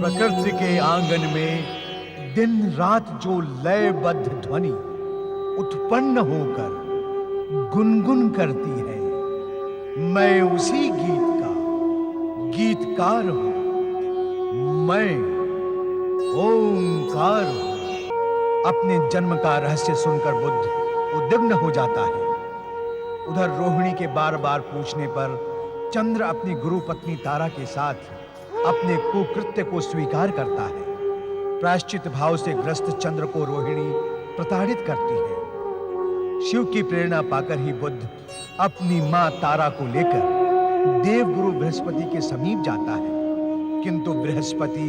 प्रकृति के आंगन में दिन रात जो लयबद्ध ध्वनि उत्पन्न होकर गुनगुन करती है, मैं उसी गीत का गीतकार हूं। मैं ओंकार हूं। अपने जन्म का रहस्य सुनकर बुद्ध उद्विग्न हो जाता है। उधर रोहिणी के बार-बार पूछने पर चंद्र अपनी गुरु पत्नी तारा के साथ अपने कुकृत्य को स्वीकार करता है। प्रायश्चित भाव से ग्रस्त चंद्र को रोहिणी प्रताड़ित करती है। शिव की प्रेरणा पाकर ही बुद्ध अपनी मां तारा को लेकर देवगुरु बृहस्पति के समीप जाता है, किंतु बृहस्पति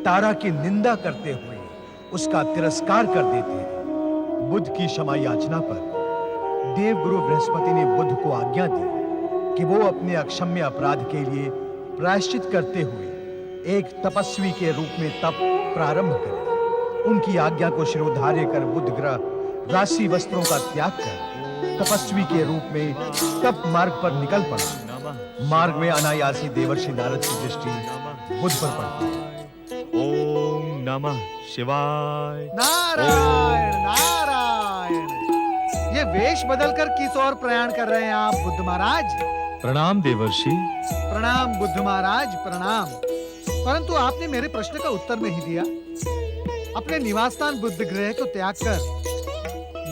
तारा की निंदा करते हुए उसका तिरस्कार कर देते हैं। बुद्ध की क्षमा याचना पर देवगुरु बृहस्पति ने बुद्ध को आज्ञा दी कि वो अपने अक्षम्य अपराध के लिए प्रायश्चित करते हुए एक तपस्वी के रूप में तप प्रारंभ करें। उनकी आज्ञा को शिरोधार्य कर बुद्ध ग्रह राशि वस्त्रों का त्याग कर तपस्वी के रूप में तप मार्ग पर निकल पड़ा। मार्ग में अनायासी देवर्षि नारद की दृष्टि बुद्ध पर पड़ती है। ओम नमः शिवाय। नारायण नारायण। ये वेश बदलकर किस ओर प्रयाण कर रहे हैं आप बुद्ध महाराज? प्रणाम देवर्षि। प्रणाम बुद्ध महाराज, प्रणाम। परंतु आपने मेरे प्रश्न का उत्तर नहीं दिया। अपने निवास स्थान बुद्ध गृह को त्याग कर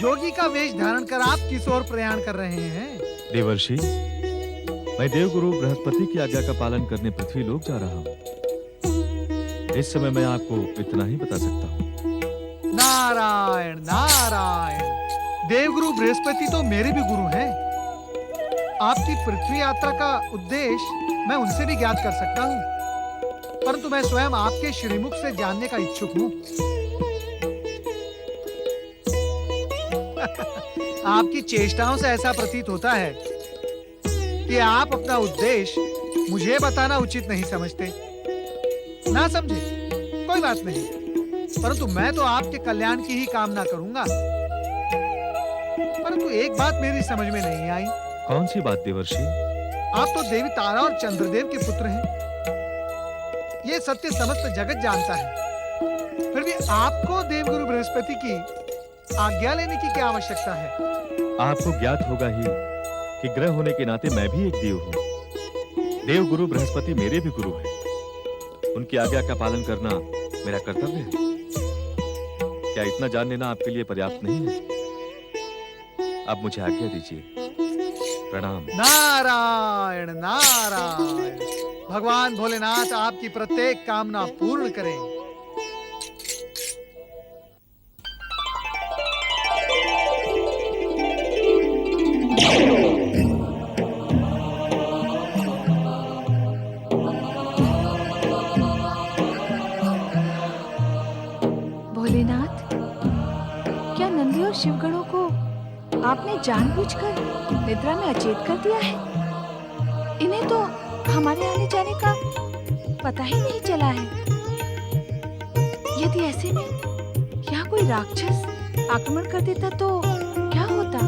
योगी का वेश धारण कर आप किस ओर प्रयाण कर रहे हैं? देवर्षि, मैं देवगुरु बृहस्पति की आज्ञा का पालन करने पृथ्वी लोक जा रहा हूँ। इस समय मैं आपको इतना ही बता सकता हूँ। नारायण नारायण। देवगुरु बृहस्पति तो मेरे भी गुरु हैं। आपकी पृथ्वी यात्रा का उद्देश्य मैं उनसे भी ज्ञात कर सकता हूँ, परंतु मैं स्वयं आपके श्रीमुख से जानने का इच्छुक हूँ। आपकी चेष्टाओं से ऐसा प्रतीत होता है कि आप अपना उद्देश्य मुझे बताना उचित नहीं समझते। ना समझे, कोई बात नहीं, परंतु मैं तो आपके कल्याण की ही कामना करूंगा। परंतु एक बात मेरी समझ में नहीं आई। कौन सी बात देवर्षि? आप तो देवी तारा और चंद्रदेव के पुत्र हैं। ये सत्य समस्त जगत जानता है। फिर भी आपको देवगुरु बृहस्पति की आज्ञा लेने की क्या आवश्यकता है? आपको ज्ञात होगा ही कि ग्रह होने के नाते मैं भी एक देव हूँ। देवगुरु बृहस्पति मेरे भी गुरु हैं। उनकी आज्ञा का पालन करना मेरा कर्तव्य है। क्या इतना जान लेना आपके लिए पर्याप्त नहीं है? अब मुझे आज्ञा दीजिए। प्रणाम। नारायण नारायण। भगवान भोलेनाथ आपकी प्रत्येक कामना पूर्ण करें। भोलेनाथ, क्या नंदी और शिवगणों को आपने जानबूझकर निद्रा में अचेत कर दिया है? इन्हें तो हमारे आने जाने का पता ही नहीं चला है। यदि ऐसे में यहाँ कोई राक्षस आक्रमण कर देता तो क्या होता?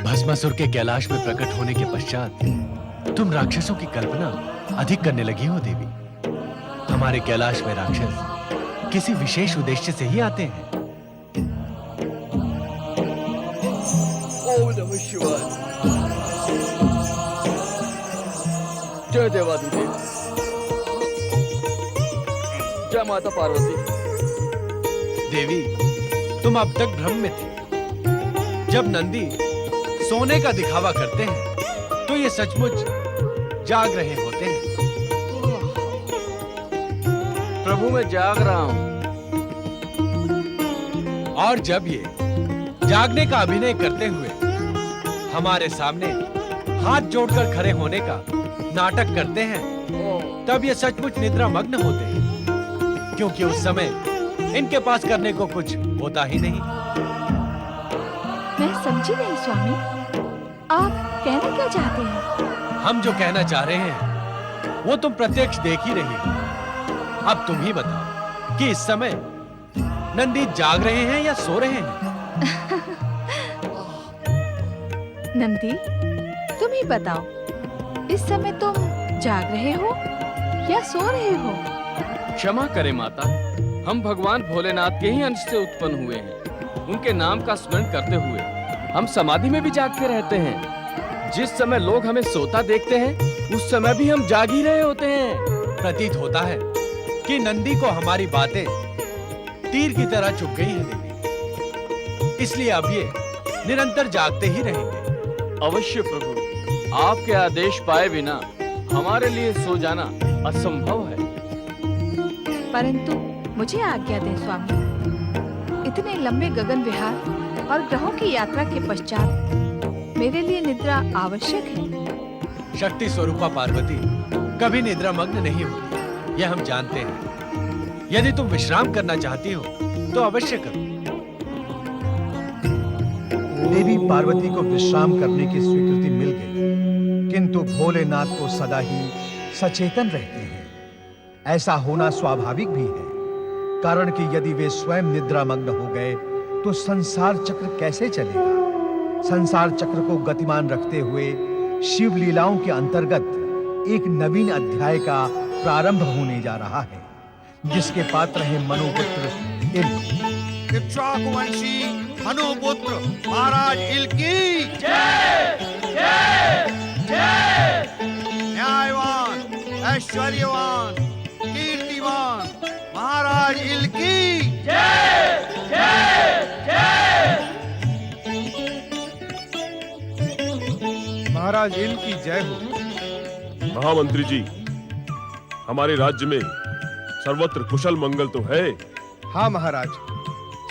भस्मासुर के कैलाश में प्रकट होने के पश्चात तुम राक्षसों की कल्पना अधिक करने लगी हो देवी। हमारे कैलाश में राक्षस किसी विशेष उद्देश्य से ही आते हैं। ओम नमः शिवाय। जय देवाधिदेव। जय माता पार्वती। देवी, तुम अब तक भ्रम में थे। जब नंदी सोने का दिखावा करते हैं तो ये सचमुच जाग रहे होते हैं। प्रभु मैं जाग रहा हूँ। और जब ये जागने का अभिनय करते हुए हमारे सामने हाथ जोड़कर खड़े होने का नाटक करते हैं, तब ये सचमुच निद्रा मग्न होते हैं, क्योंकि उस समय इनके पास करने को कुछ होता ही नहीं। मैं समझी नहीं स्वामी, आप कहना क्या चाहते हैं? हम जो कहना चाह रहे हैं वो तुम प्रत्यक्ष देख ही रही हो। अब तुम ही बताओ कि इस समय नंदी जाग रहे हैं या सो रहे हैं? नंदी, तुम ही बताओ, इस समय तुम जाग रहे हो या सो रहे हो? क्षमा करें माता, हम भगवान भोलेनाथ के ही अंश से उत्पन्न हुए हैं। उनके नाम का स्मरण करते हुए हम समाधि में भी जागते रहते हैं। जिस समय लोग हमें सोता देखते हैं उस समय भी हम जाग ही रहे होते हैं। प्रतीत होता है कि नंदी को हमारी बातें तीर की तरह चुभ गई हैं देवी, इसलिए अब ये निरंतर जागते ही रहेंगे। अवश्य प्रभु, आपके आदेश पाए बिना हमारे लिए सो जाना असंभव है। परंतु मुझे आज्ञा दें स्वामी, इतने लंबे गगन विहार और ग्रहों की यात्रा के पश्चात मेरे लिए निद्रा आवश्यक है। शक्ति स्वरूपा पार्वती कभी निद्रा मग्न नहीं होती, यह हम जानते हैं। यदि तुम विश्राम करना चाहती हो तो अवश्य करो। देवी पार्वती को विश्राम करने की स्वीकृति मिल गई, किंतु भोलेनाथ तो सदा ही सचेतन रहते हैं। ऐसा होना स्वाभाविक भी है, कारण कि यदि वे स्वयं निद्रामग्न हो गए तो संसार चक्र कैसे चलेगा। संसार चक्र को गतिमान रखते हुए शिव लीलाओं के अंतर्गत एक नवीन अध्याय का प्रारंभ होने जा रहा है, जिसके पात्र हैं मनुपुत्र इल्क। इक्ष्वाकुवंशी मनुपुत्र महाराज इल्क की जय जय जय। न्यायवान, ऐश्वर्यवान, कीर्तिवान महाराज इल्क की जय जय जय। महाराज इल्क की जय हो। महामंत्री जी, हमारे राज्य में सर्वत्र कुशल मंगल तो है? हाँ महाराज,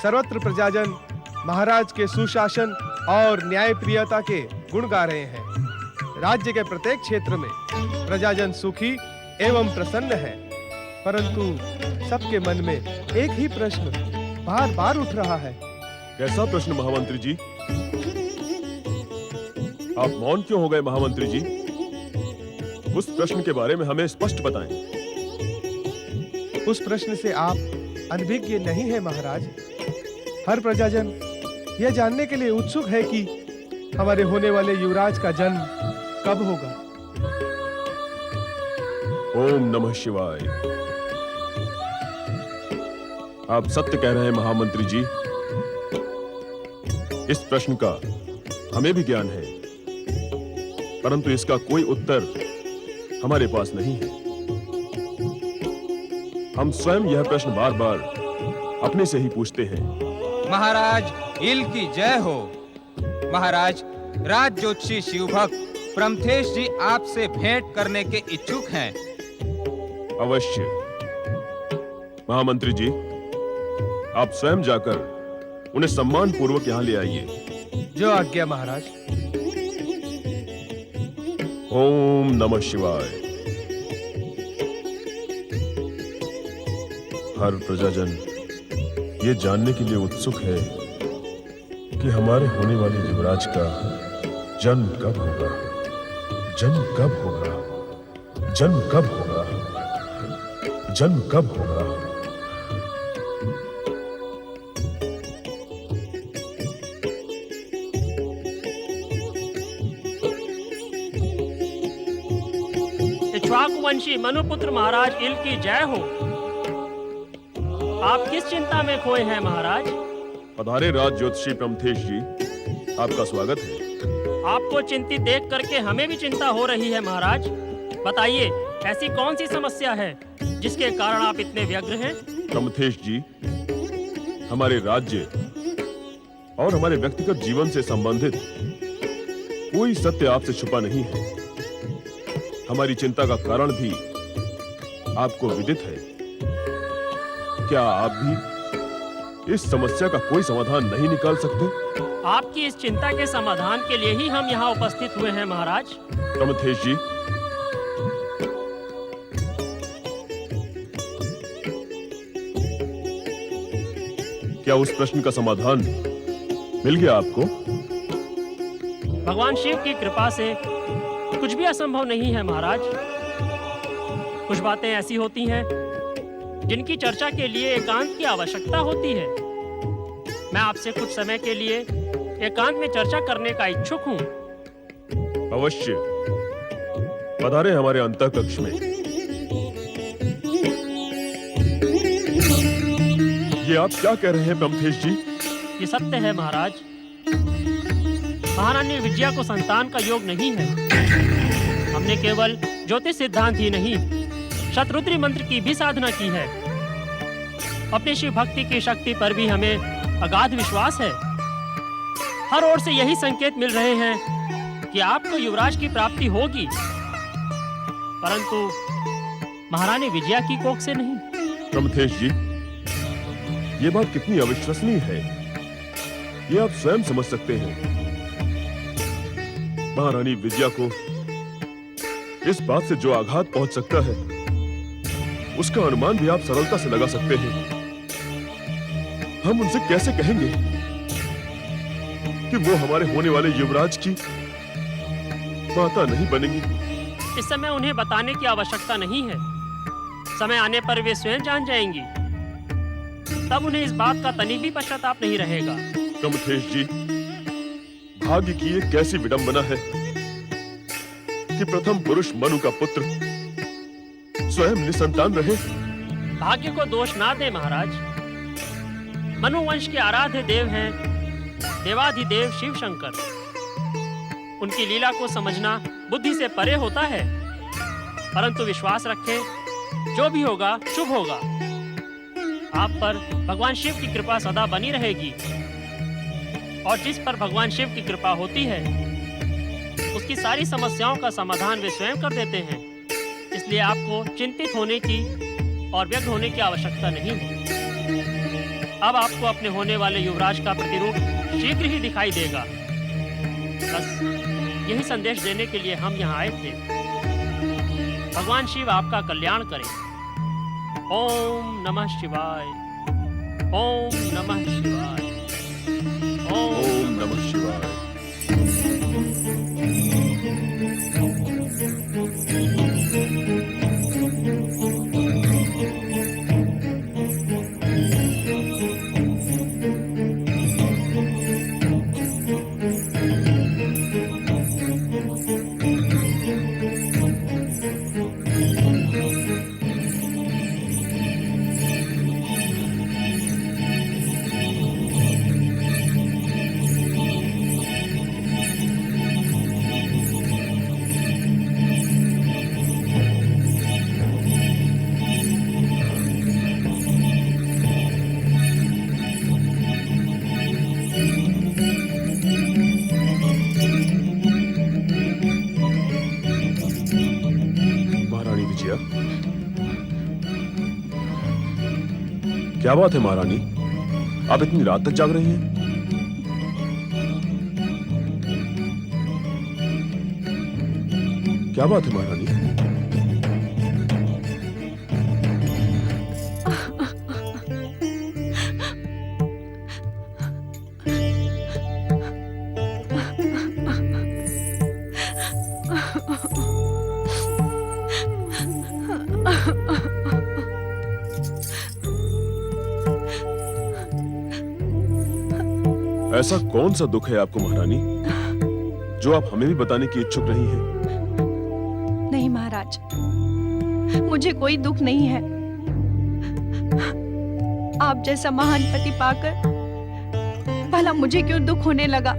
सर्वत्र प्रजाजन महाराज के सुशासन और न्यायप्रियता के गुण गा रहे हैं। राज्य के प्रत्येक क्षेत्र में प्रजाजन सुखी एवं प्रसन्न है, परंतु सबके मन में एक ही प्रश्न बार बार उठ रहा है। कैसा प्रश्न महामंत्री जी? आप मौन क्यों हो गए महामंत्री जी? उस प्रश्न के बारे में हमें स्पष्ट बताएं। उस प्रश्न से आप अनभिज्ञ नहीं है महाराज। हर प्रजाजन यह जानने के लिए उत्सुक है कि हमारे होने वाले युवराज का जन्म कब होगा। ओम नमः शिवाय। आप सत्य कह रहे हैं महामंत्री जी। इस प्रश्न का हमें भी ज्ञान है, परंतु इसका कोई उत्तर हमारे पास नहीं है। हम स्वयं यह प्रश्न बार बार अपने से ही पूछते हैं। महाराज इल्क की जय हो। महाराज, राज ज्योतिषी शिवभक्त प्रमथेश जी आपसे भेंट करने के इच्छुक हैं। अवश्य। महामंत्री जी, आप स्वयं जाकर उन्हें सम्मान पूर्वक यहाँ ले आइए। जो आज्ञा महाराज। ओम नमः शिवाय। हर प्रजाजन ये जानने के लिए उत्सुक है कि हमारे होने वाले युवराज का जन्म कब होगा। जन्म कब होगा? जन्म कब होगा? जन्म कब होगा? इक्ष्वाकुवंशी मनुपुत्र महाराज इल्क की जय हो। आप किस चिंता में खोए हैं महाराज? पधारे राज ज्योतिषी प्रमथेश जी, आपका स्वागत है। आपको चिंतित देख करके हमें भी चिंता हो रही है महाराज। बताइए, ऐसी कौन सी समस्या है जिसके कारण आप इतने व्यग्र हैं? प्रमथेश जी, हमारे राज्य और हमारे व्यक्तिगत जीवन से संबंधित कोई सत्य आपसे छुपा नहीं है। हमारी चिंता का कारण भी आपको विदित है। क्या आप भी इस समस्या का कोई समाधान नहीं निकाल सकते? आपकी इस चिंता के समाधान के लिए ही हम यहाँ उपस्थित हुए हैं महाराज। प्रमथेश जी, क्या उस प्रश्न का समाधान मिल गया आपको? भगवान शिव की कृपा से कुछ भी असंभव नहीं है महाराज। कुछ बातें ऐसी होती हैं जिनकी चर्चा के लिए एकांत की आवश्यकता होती है। मैं आपसे कुछ समय के लिए एकांत में चर्चा करने का इच्छुक हूँ। अवश्य, पधारे हमारे अंतःकक्ष में। ये आप क्या कह रहे हैं प्रमथेश जी? ये सत्य है महाराज। महारानी विजया को संतान का योग नहीं है। हमने केवल ज्योतिष सिद्धांत ही नहीं, शतरुद्री मंत्र की भी साधना की है। अपनी शिव भक्ति की शक्ति पर भी हमें अगाध विश्वास है। हर ओर से यही संकेत मिल रहे हैं कि आपको युवराज की प्राप्ति होगी, परंतु महारानी विजया की कोख से नहीं। प्रमथेश जी, ये बात कितनी अविश्वसनीय है, ये आप स्वयं समझ सकते हैं। महारानी विजया को इस बात से जो आघात पहुंच सकता है, उसका अनुमान भी आप सरलता से लगा सकते हैं। हम उनसे कैसे कहेंगे कि वो हमारे होने वाले युवराज की माता नहीं बनेंगी? इस समय उन्हें बताने की आवश्यकता नहीं है। समय आने पर वे स्वयं जान जाएंगी। तब उन्हें इस बात का तनी भी पश्चाताप नहीं रहेगा। प्रमथेश जी, भाग्य की एक कैसी विडंबना है कि प्रथम पुरुष मनु का पुत्र स्वयं निसंतान रहे। भाग्य को दोष ना दे महाराज। मनु वंश के आराध्य देव हैं देवाधिदेव शिव शंकर। उनकी लीला को समझना बुद्धि से परे होता है, परंतु विश्वास रखें, जो भी होगा शुभ होगा। आप पर भगवान शिव की कृपा सदा बनी रहेगी, और जिस पर भगवान शिव की कृपा होती है उसकी सारी समस्याओं का समाधान वे स्वयं कर देते हैं। इसलिए आपको चिंतित होने की और व्यग्र होने की आवश्यकता नहीं है। अब आपको अपने होने वाले युवराज का प्रतिरूप शीघ्र ही दिखाई देगा। बस यही संदेश देने के लिए हम यहाँ आए थे। भगवान शिव आपका कल्याण करें। ओम नमः शिवाय। ओम नमः शिवाय। ओम नमः शिवाय। क्या बात है महारानी, आप इतनी रात तक जाग रही हैं? क्या बात है महारानी? ऐसा कौन सा दुख है आपको महारानी, जो आप हमें भी बताने की इच्छुक नहीं हैं? नहीं महाराज, मुझे कोई दुख नहीं है। आप जैसा महान पति पाकर भला मुझे क्यों दुख होने लगा।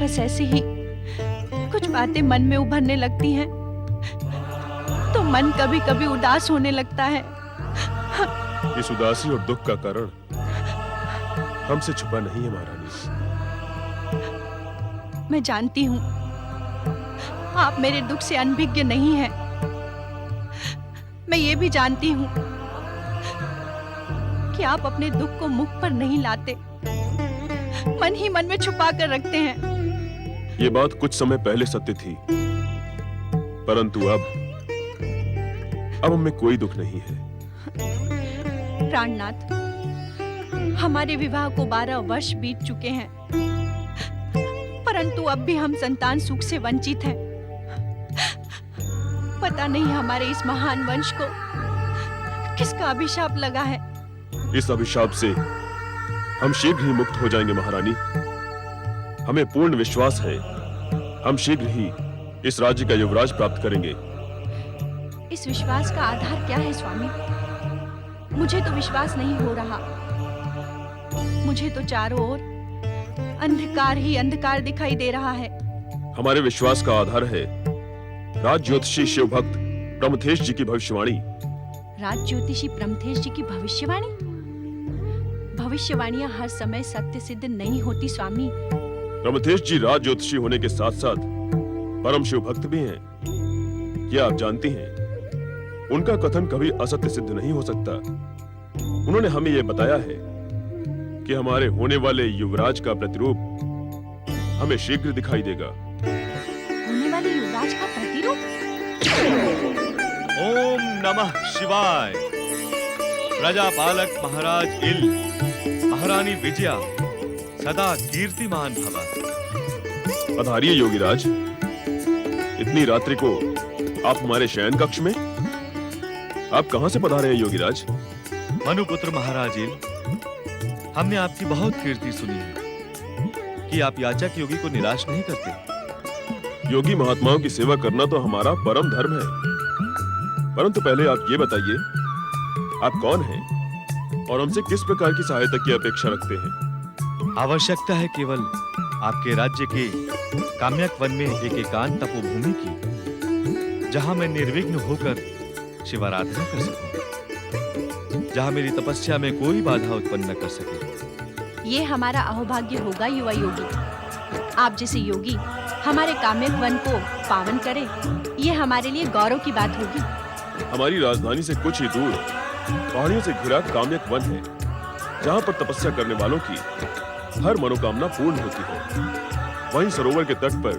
बस ऐसे ही कुछ बातें मन में उभरने लगती हैं तो मन कभी कभी उदास होने लगता है। इस उदासी और दुख का कारण हमसे छुपा नहीं है महारानी। मैं जानती हूँ आप मेरे दुख से अनभिज्ञ नहीं हैं। मैं ये भी जानती हूँ कि आप अपने दुख को मुख पर नहीं लाते, मन ही मन में छुपा कर रखते हैं। ये बात कुछ समय पहले सत्य थी, परंतु अब हमें कोई दुख नहीं है। प्राणनाथ, हमारे विवाह को 12 वर्ष बीत चुके हैं, परंतु अब भी हम संतान सुख से वंचित हैं। पता नहीं हमारे इस महान वंश को किसका अभिशाप लगा है। इस अभिशाप से हम शीघ्र ही मुक्त हो जाएंगे महारानी। हमें पूर्ण विश्वास है, हम शीघ्र ही इस राज्य का युवराज प्राप्त करेंगे। इस विश्वास का आधार क्या है स्वामी? मुझे तो विश्वास नहीं हो रहा। मुझे तो चारों ओर अंधकार ही अंधकार दिखाई दे रहा है। हमारे विश्वास का आधार है राज ज्योतिषी शिव भक्त प्रमथेश जी की भविष्यवाणी। राज ज्योतिषी प्रमथेश जी की भविष्यवाणी? भविष्यवाणियां हर समय सत्य सिद्ध नहीं होती स्वामी। प्रमथेश जी राज ज्योतिषी होने के साथ साथ परम शिव भक्त भी हैं। क्या आप जानती हैं, उनका कथन कभी असत्य सिद्ध नहीं हो सकता। उन्होंने हमें यह बताया है कि हमारे होने वाले युवराज का प्रतिरूप हमें शीघ्र दिखाई देगा। होने वाले युवराज का प्रतिरूप? ओम नमः शिवाय। प्रजापालक महाराज इल, महारानी विजया सदा कीर्तिमान भवा। पधारिए योगीराज। इतनी रात्रि को आप हमारे शयन कक्ष में? आप कहां से पधारे हैं योगीराज? मनुपुत्र महाराज इल, हमने आपकी बहुत कीर्ति सुनी है कि आप याचक योगी को निराश नहीं करते। योगी महात्माओं की सेवा करना तो हमारा परम धर्म है। परंतु पहले आप ये बताइए, आप कौन हैं और हमसे किस प्रकार की सहायता की अपेक्षा रखते हैं? आवश्यकता है केवल आपके राज्य के काम्यक वन में एक एकांत तपोभूमि की, जहां मैं निर्विघ्न होकर शिवाराधना कर सकूं, जहां मेरी तपस्या में कोई बाधा उत्पन्न न कर सके। ये हमारा अहोभाग्य होगा युवा योगी। आप जैसे योगी हमारे काम्यक वन को पावन करे, ये हमारे लिए गौरव की बात होगी। हमारी राजधानी से कुछ ही दूर पहाड़ियों से घिरा काम्यक वन है, जहां पर तपस्या करने वालों की हर मनोकामना पूर्ण होती है। वहीं सरोवर के तट पर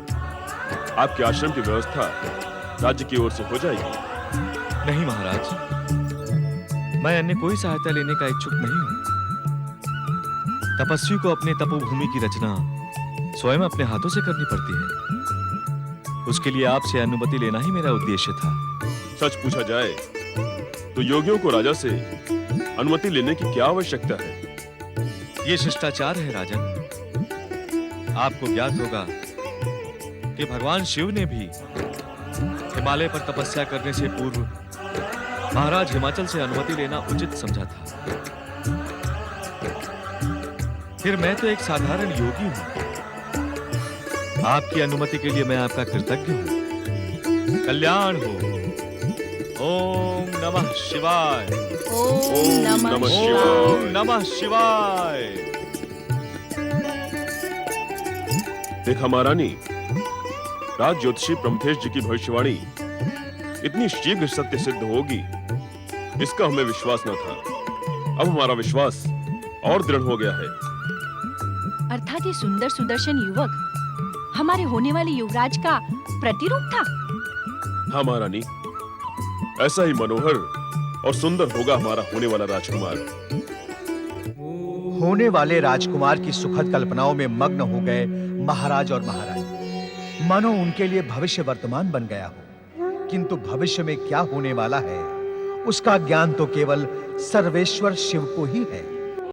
आपके आश्रम की व्यवस्था राज्य की ओर से हो जाएगी। नहीं महाराज, मैं अन्य कोई सहायता लेने का इच्छुक नहीं हूं। तपस्वी को अपने तपोभूमि की रचना स्वयं अपने हाथों से करनी पड़ती है। उसके लिए आपसे अनुमति लेना ही मेरा उद्देश्य था। सच पूछा जाए तो योगियों को राजा से अनुमति लेने की क्या आवश्यकता है? ये शिष्टाचार है राजन। आपको ज्ञात होगा कि भगवान शिव ने भी हिमालय पर तपस्या करने से पूर्व महाराज हिमाचल से अनुमति लेना उचित समझा था। फिर मैं तो एक साधारण योगी हूं। आपकी अनुमति के लिए मैं आपका कृतज्ञ हूं। कल्याण हो। ओम नमः शिवाय। ओम नमः शिवाय। ओम नमः शिवाय। देखा महारानी, राज ज्योतिषी प्रमथेश जी की भविष्यवाणी इतनी शीघ्र सत्य सिद्ध होगी, इसका हमें विश्वास न था। अब हमारा विश्वास और दृढ़ हो गया है। अर्थात ये सुंदर सुदर्शन युवक हमारे होने वाले युवराज का प्रतिरूप था। हाँ महारानी, ऐसा ही मनोहर और सुंदर होगा हमारा होने वाला राजकुमार। होने वाले राजकुमार की सुखद कल्पनाओं में मग्न हो गए महाराज और महारानी। मानो उनके लिए भविष्य वर्तमान बन गया हो, किंतु भविष्य में क्या होने वाला है उसका ज्ञान तो केवल सर्वेश्वर शिव को ही है।